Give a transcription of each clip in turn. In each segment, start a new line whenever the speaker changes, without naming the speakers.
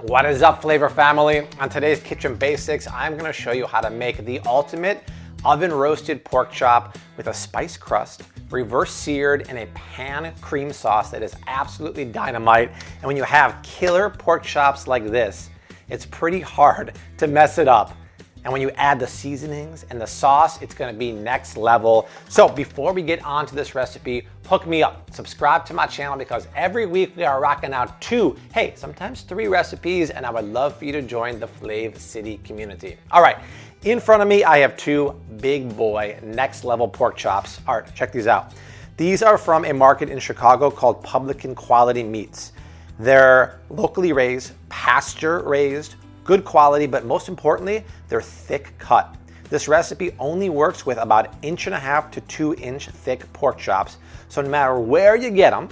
What is up, Flavor family? On today's Kitchen Basics, I'm gonna show you how to make the ultimate oven roasted pork chop with a spice crust, reverse seared in a pan cream sauce that is absolutely dynamite. And when you have killer pork chops like this, it's pretty hard to mess it up. And when you add the seasonings and the sauce, it's gonna be next level. So before we get on to this recipe, hook me up. Subscribe to my channel because every week we are rocking out 2, hey, sometimes 3 recipes, and I would love for you to join the Flav City community. All right, in front of me, I have 2 big boy next level pork chops. All right, check these out. These are from a market in Chicago called Publican Quality Meats. They're locally raised, pasture raised, good quality, but most importantly, they're thick cut. This recipe only works with about 1.5 to 2 inch thick pork chops. So no matter where you get them,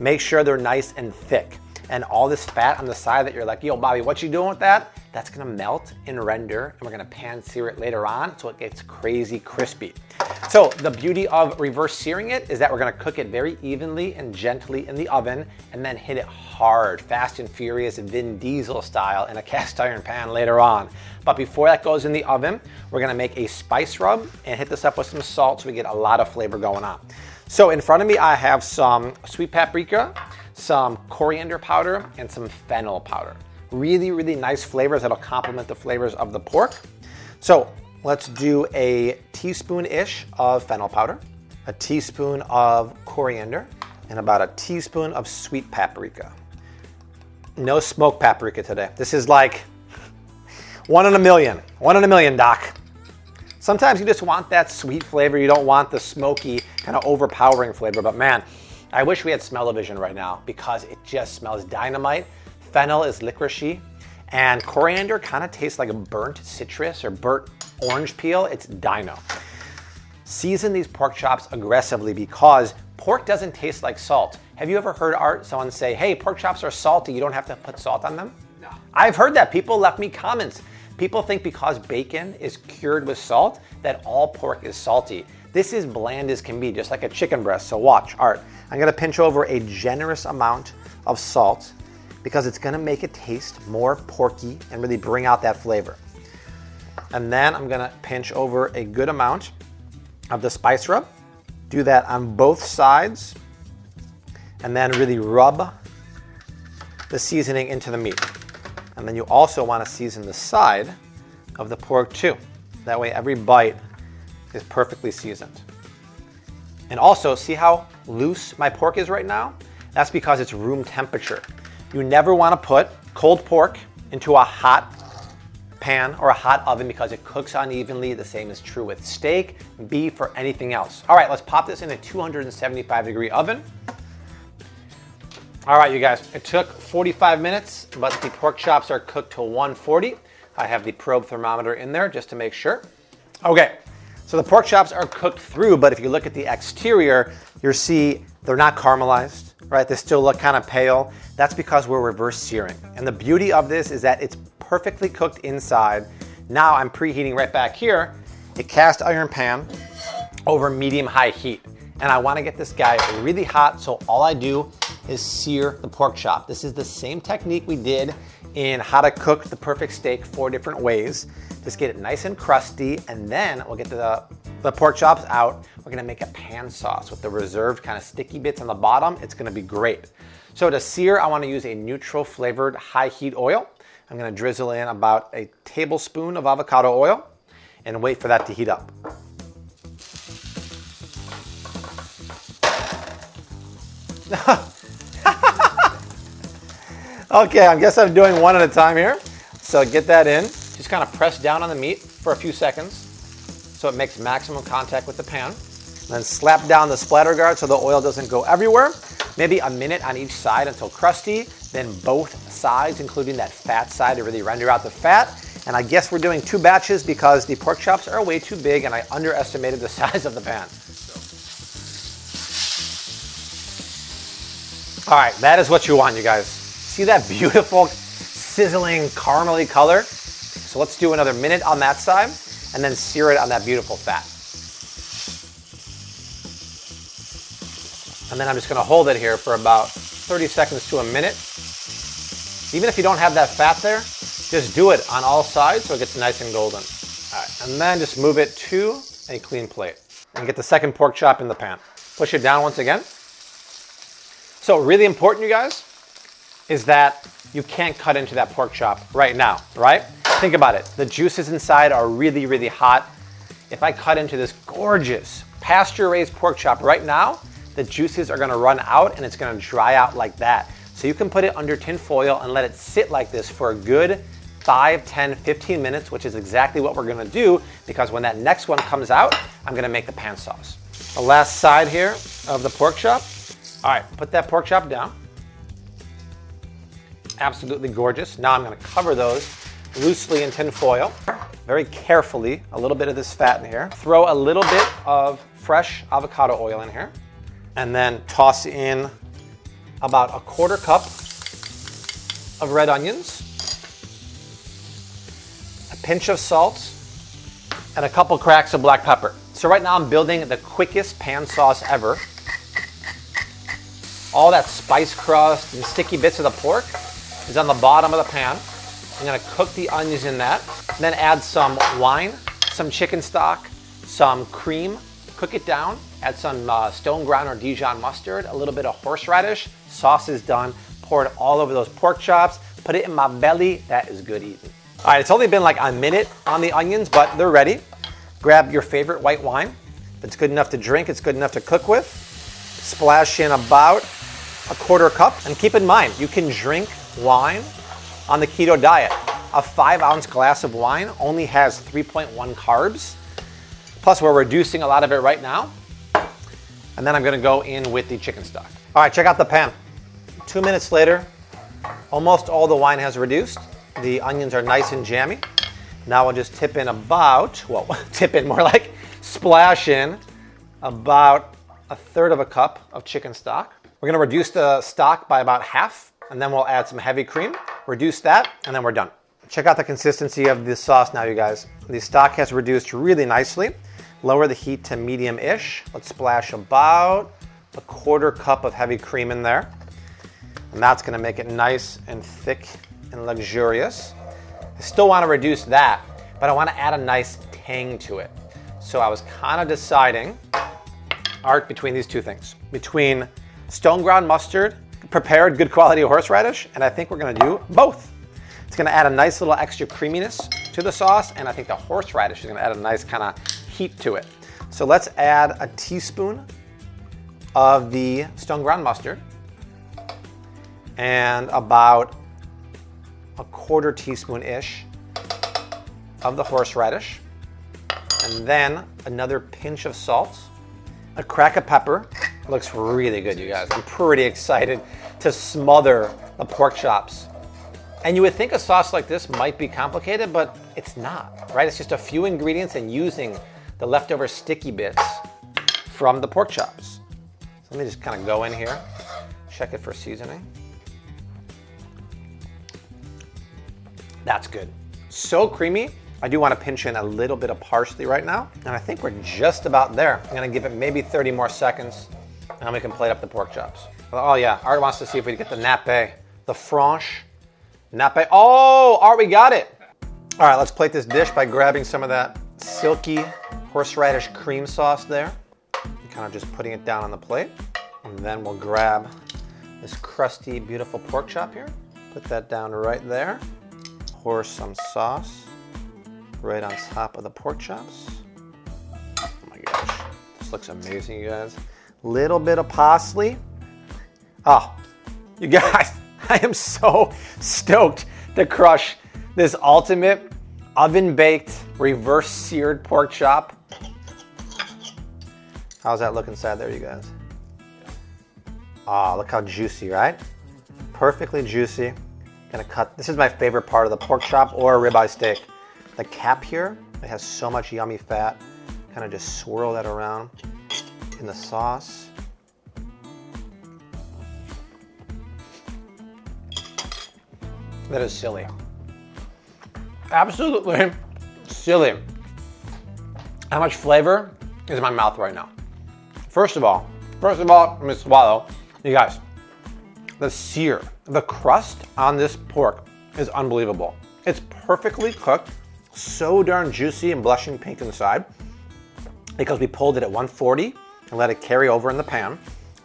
make sure they're nice and thick. And all this fat on the side that you're like, yo, Bobby, what you doing with that? That's gonna melt and render, and we're gonna pan sear it later on so it gets crazy crispy. So the beauty of reverse searing it is that we're gonna cook it very evenly and gently in the oven and then hit it hard, fast and furious, Vin Diesel style in a cast iron pan later on. But before that goes in the oven, we're gonna make a spice rub and hit this up with some salt so we get a lot of flavor going on. So in front of me, I have some sweet paprika, some coriander powder, and some fennel powder. Really, really nice flavors that'll complement the flavors of the pork. So let's do a teaspoon-ish of fennel powder, a teaspoon of coriander, and about a teaspoon of sweet paprika. No smoked paprika today. This is like 1 in a million. 1 in a million, Doc. Sometimes you just want that sweet flavor. You don't want the smoky, kind of overpowering flavor. But man, I wish we had smell-o-vision right now because it just smells dynamite. Fennel is licoricey, and coriander kind of tastes like a burnt citrus or burnt orange peel. It's dino. Season these pork chops aggressively because pork doesn't taste like salt. Have you ever heard someone say, hey, pork chops are salty, you don't have to put salt on them? No. I've heard that. People left me comments. People think because bacon is cured with salt that all pork is salty. This is bland as can be, just like a chicken breast. So watch, Art. I'm gonna pinch over a generous amount of salt because it's gonna make it taste more porky and really bring out that flavor. And then I'm gonna pinch over a good amount of the spice rub. Do that on both sides and then really rub the seasoning into the meat. And then you also wanna season the side of the pork too. That way every bite is perfectly seasoned. And also, see how loose my pork is right now? That's because it's room temperature. You never wanna put cold pork into a hot pan or a hot oven because it cooks unevenly. The same is true with steak, beef, or anything else. All right, let's pop this in a 275-degree oven. All right, you guys, it took 45 minutes, but the pork chops are cooked to 140. I have the probe thermometer in there just to make sure. Okay, so the pork chops are cooked through, but if you look at the exterior, you'll see they're not caramelized, right? They still look kind of pale. That's because we're reverse searing. And the beauty of this is that it's perfectly cooked inside. Now I'm preheating right back here a cast iron pan over medium-high heat. And I wanna get this guy really hot, so all I do is sear the pork chop. This is the same technique we did in how to cook the perfect steak 4 different ways. Just get it nice and crusty, and then we'll get the pork chops out. We're gonna make a pan sauce with the reserved kind of sticky bits on the bottom. It's gonna be great. So to sear, I wanna use a neutral flavored high heat oil. I'm gonna drizzle in about a tablespoon of avocado oil and wait for that to heat up. Okay, I guess I'm doing one at a time here. So get that in. Just kind of press down on the meat for a few seconds so it makes maximum contact with the pan. Then slap down the splatter guard so the oil doesn't go everywhere. Maybe a minute on each side until crusty. Then both sides, including that fat side, to really render out the fat. And I guess we're doing 2 batches because the pork chops are way too big and I underestimated the size of the pan. All right, that is what you want, you guys. See that beautiful, sizzling, caramely color? So let's do another minute on that side and then sear it on that beautiful fat. And then I'm just gonna hold it here for about 30 seconds to a minute. Even if you don't have that fat there, just do it on all sides so it gets nice and golden. All right, and then just move it to a clean plate and get the second pork chop in the pan. Push it down once again. So really important, you guys, is that you can't cut into that pork chop right now, right? Think about it. The juices inside are really, really hot. If I cut into this gorgeous pasture-raised pork chop right now, the juices are gonna run out and it's gonna dry out like that. So you can put it under tin foil and let it sit like this for a good 5, 10, 15 minutes, which is exactly what we're gonna do, because when that next one comes out, I'm gonna make the pan sauce. The last side here of the pork chop. All right, put that pork chop down. Absolutely gorgeous. Now I'm gonna cover those loosely in tin foil. Very carefully, a little bit of this fat in here. Throw a little bit of fresh avocado oil in here, and then toss in about a 1/4 cup of red onions, a pinch of salt, and a couple cracks of black pepper. So right now I'm building the quickest pan sauce ever. All that spice crust and sticky bits of the pork is on the bottom of the pan. I'm gonna cook the onions in that, then add some wine, some chicken stock, some cream, cook it down, add some stone ground or Dijon mustard, a little bit of horseradish. Sauce is done. Pour it all over those pork chops. Put it in my belly. That is good eating. All right, it's only been like a minute on the onions, but they're ready. Grab your favorite white wine. If it's good enough to drink, it's good enough to cook with. Splash in about a 1/4 cup. And keep in mind, you can drink wine on the keto diet. A 5-ounce glass of wine only has 3.1 carbs. Plus, we're reducing a lot of it right now. And then I'm gonna go in with the chicken stock. All right, check out the pan. 2 minutes later, almost all the wine has reduced. The onions are nice and jammy. Now I'll just tip in about, well, tip in more like splash in about 1/3 of a cup of chicken stock. We're gonna reduce the stock by about half, and then we'll add some heavy cream, reduce that, and then we're done. Check out the consistency of this sauce now, you guys. The stock has reduced really nicely. Lower the heat to medium-ish. Let's splash about a 1/4 cup of heavy cream in there. And that's gonna make it nice and thick and luxurious. I still wanna reduce that, but I wanna add a nice tang to it. So I was kinda deciding, Art, between these two things. Between stone ground mustard, prepared good quality horseradish, and I think we're gonna do both. It's gonna add a nice little extra creaminess to the sauce, and I think the horseradish is gonna add a nice kind of heat to it. So let's add a teaspoon of the stone ground mustard and about a 1/4 teaspoon-ish of the horseradish, and then another pinch of salt, a crack of pepper. It looks really good, you guys. I'm pretty excited to smother the pork chops. And you would think a sauce like this might be complicated, but it's not, right? It's just a few ingredients and using the leftover sticky bits from the pork chops. So let me just kind of go in here, check it for seasoning. That's good. So creamy. I do want to pinch in a little bit of parsley right now. And I think we're just about there. I'm going to give it maybe 30 more seconds, and then we can plate up the pork chops. Oh yeah, Art wants to see if we can get the nappe, the franche nappe. Oh, Art, we got it. All right, let's plate this dish by grabbing some of that silky horseradish cream sauce there. And kind of just putting it down on the plate. And then we'll grab this crusty, beautiful pork chop here. Put that down right there. Pour some sauce right on top of the pork chops. Oh my gosh, this looks amazing, you guys. Little bit of parsley. Oh, you guys, I am so stoked to crush this ultimate oven-baked, reverse-seared pork chop. How's that look inside there, you guys? Oh, look how juicy, right? Perfectly juicy. Gonna cut, this is my favorite part of the pork chop or a ribeye steak. The cap here, it has so much yummy fat. Kind of just swirl that around in the sauce. That is silly. Absolutely silly. How much flavor is in my mouth right now? First of all, let me swallow. You guys, the sear, the crust on this pork is unbelievable. It's perfectly cooked, so darn juicy and blushing pink inside because we pulled it at 140 and let it carry over in the pan.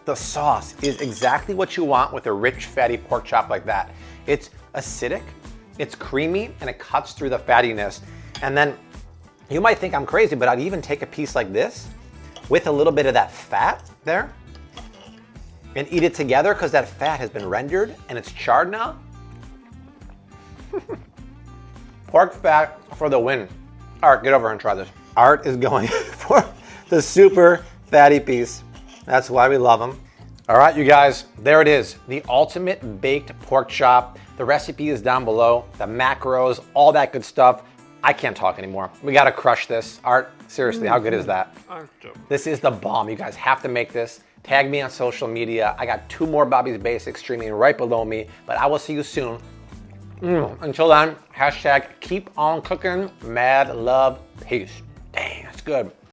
The sauce is exactly what you want with a rich, fatty pork chop like that. It's acidic, it's creamy, and it cuts through the fattiness. And then you might think I'm crazy, but I'd even take a piece like this with a little bit of that fat there and eat it together because that fat has been rendered and it's charred now. Pork fat for the win. Art, get over here and try this. Art is going for the super fatty piece. That's why we love them. All right, you guys, there it is. The ultimate baked pork chop. The recipe is down below, the macros, all that good stuff. I can't talk anymore. We gotta crush this. Art, seriously, how good is that? This is the bomb. You guys have to make this. Tag me on social media. I got 2 more Bobby's Basics streaming right below me, but I will see you soon. Until then, hashtag keep on cooking, mad love, peace. Dang, that's good.